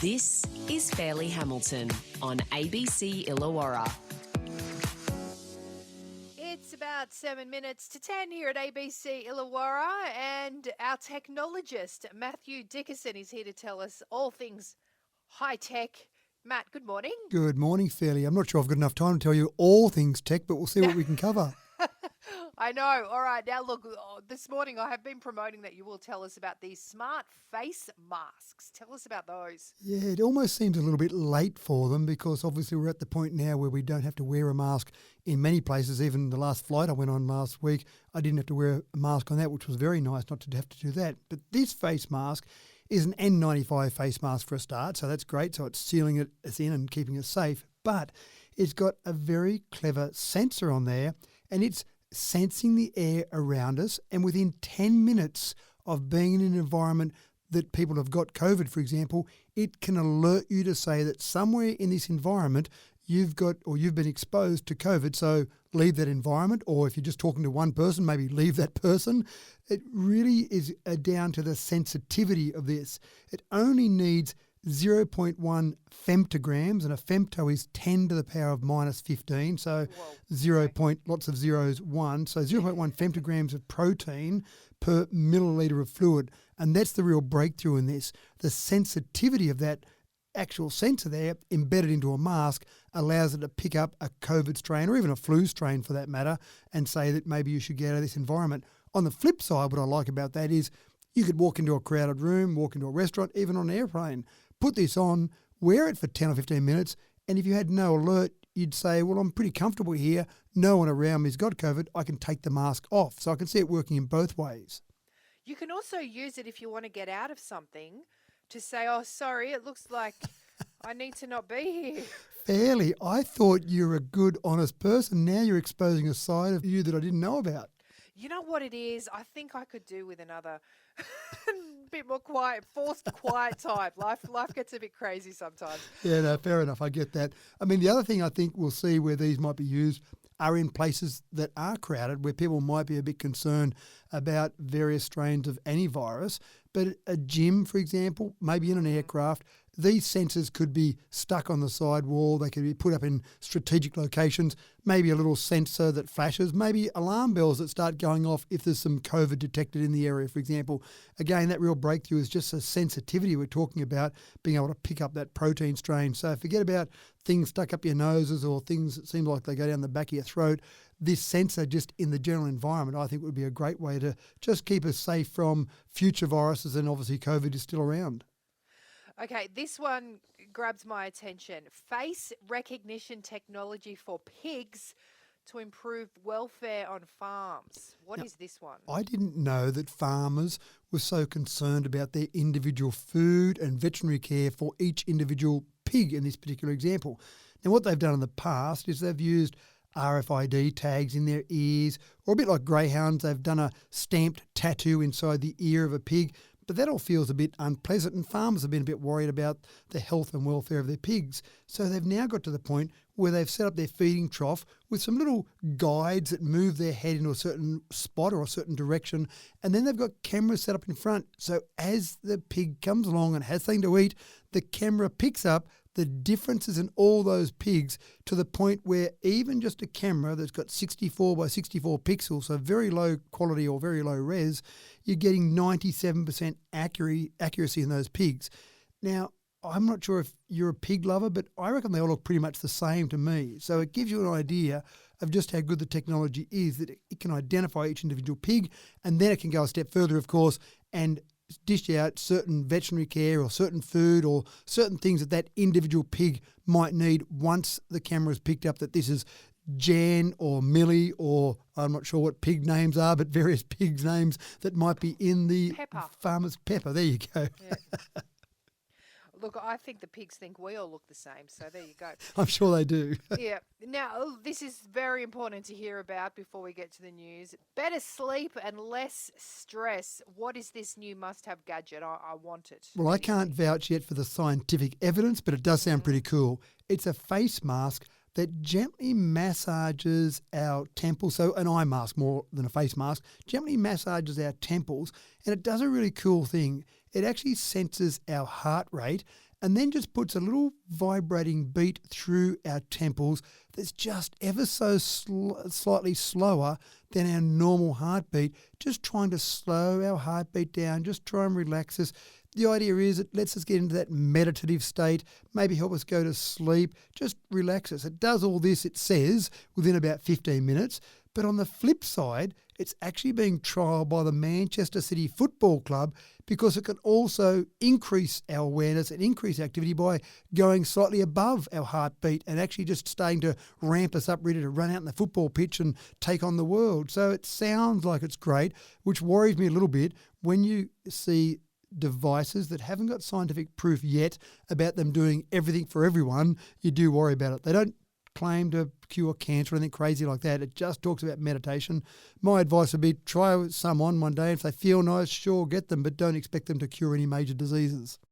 This is Fairlie Hamilton on ABC Illawarra. It's about 7 minutes to 10 here at ABC Illawarra, and our technologist, Matthew Dickerson, is here to tell us all things high-tech. Matt, good morning. Good morning, Fairlie. I'm not sure I've got enough time to tell you all things tech, but we'll see what we can cover. I know. All right. Now, look, this morning I have been promoting that you will tell us about these smart face masks. Tell us about those. Yeah, it almost seems a little bit late for them because obviously we're at the point now where we don't have to wear a mask in many places. Even the last flight I went on last week, I didn't have to wear a mask on that, which was very nice not to have to do that. But this face mask is an N95 face mask for a start, so that's great. So it's sealing us in and keeping us safe. But it's got a very clever sensor on there, and it's sensing the air around us, and within 10 minutes of being in an environment that people have got COVID, for example, it can alert you to say that somewhere in this environment you've been exposed to COVID, so leave that environment, or if you're just talking to one person, maybe leave that person. It really is down to the sensitivity of this. It only needs 0.1 femtograms, and a femto is 10 to the power of minus 15, so lots of zeros, 1. So 0.1 femtograms of protein per milliliter of fluid, and that's the real breakthrough in this. The sensitivity of that actual sensor there embedded into a mask allows it to pick up a COVID strain or even a flu strain for that matter and say that maybe you should get out of this environment. On the flip side, what I like about that is you could walk into a crowded room, walk into a restaurant, even on an airplane, put this on, wear it for 10 or 15 minutes, and if you had no alert, you'd say, well, I'm pretty comfortable here. No one around me's got COVID. I can take the mask off. So I can see it working in both ways. You can also use it if you want to get out of something to say, oh, sorry, it looks like I need to not be here. Fairlie, I thought you were a good, honest person. Now you're exposing a side of you that I didn't know about. You know what it is? I think I could do with another bit more quiet, forced quiet type. Life gets a bit crazy sometimes. Yeah, no, fair enough. I get that. I mean, the other thing I think we'll see where these might be used are in places that are crowded, where people might be a bit concerned about various strains of any virus. But a gym, for example, maybe in an aircraft, these sensors could be stuck on the side wall. They could be put up in strategic locations, maybe a little sensor that flashes, maybe alarm bells that start going off if there's some COVID detected in the area, for example. Again, that real breakthrough is just the sensitivity we're talking about, being able to pick up that protein strain. So forget about things stuck up your noses or things that seem like they go down the back of your throat. This sensor just in the general environment, I think would be a great way to just keep us safe from future viruses, and obviously COVID is still around. Okay, this one grabs my attention. Face recognition technology for pigs to improve welfare on farms. What is this one? I didn't know that farmers were so concerned about their individual food and veterinary care for each individual pig in this particular example. Now, what they've done in the past is they've used RFID tags in their ears, or a bit like greyhounds, they've done a stamped tattoo inside the ear of a pig. But that all feels a bit unpleasant, and farmers have been a bit worried about the health and welfare of their pigs. So they've now got to the point where they've set up their feeding trough with some little guides that move their head into a certain spot or a certain direction, and then they've got cameras set up in front. So as the pig comes along and has something to eat, the camera picks up the differences in all those pigs to the point where even just a camera that's got 64 by 64 pixels, so very low quality or very low res, you're getting 97% accuracy in those pigs. Now, I'm not sure if you're a pig lover, but I reckon they all look pretty much the same to me. So it gives you an idea of just how good the technology is, that it can identify each individual pig, and then it can go a step further, of course, and dish out certain veterinary care or certain food or certain things that that individual pig might need once the camera's picked up that this is Jan or Millie, or I'm not sure what pig names are, but various pigs' names that might be in the farmer's Pepper. There you go. Yeah. Look, I think the pigs think we all look the same, so there you go. I'm sure they do. Yeah. Now, this is very important to hear about before we get to the news. Better sleep and less stress. What is this new must-have gadget? I want it. Well, I can't vouch yet for the scientific evidence, but it does sound pretty cool. It's a face mask that gently massages our temples, so an eye mask more than a face mask, gently massages our temples, and it does a really cool thing. it actually senses our heart rate and then just puts a little vibrating beat through our temples that's just ever so slightly slower than our normal heartbeat, just trying to slow our heartbeat down, just try and relax us. The idea is it lets us get into that meditative state, maybe help us go to sleep, just relax us. It does all this, it says, within about 15 minutes. But on the flip side, it's actually being trialled by the Manchester City Football Club because it can also increase our awareness and increase activity by going slightly above our heartbeat and actually just starting to ramp us up, ready to run out in the football pitch and take on the world. So it sounds like it's great, which worries me a little bit when you see devices that haven't got scientific proof yet about them doing everything for everyone. You do worry about it. They don't claim to cure cancer or anything crazy like that. It just talks about meditation. My advice would be try some on one day. If they feel nice, sure, get them, but don't expect them to cure any major diseases.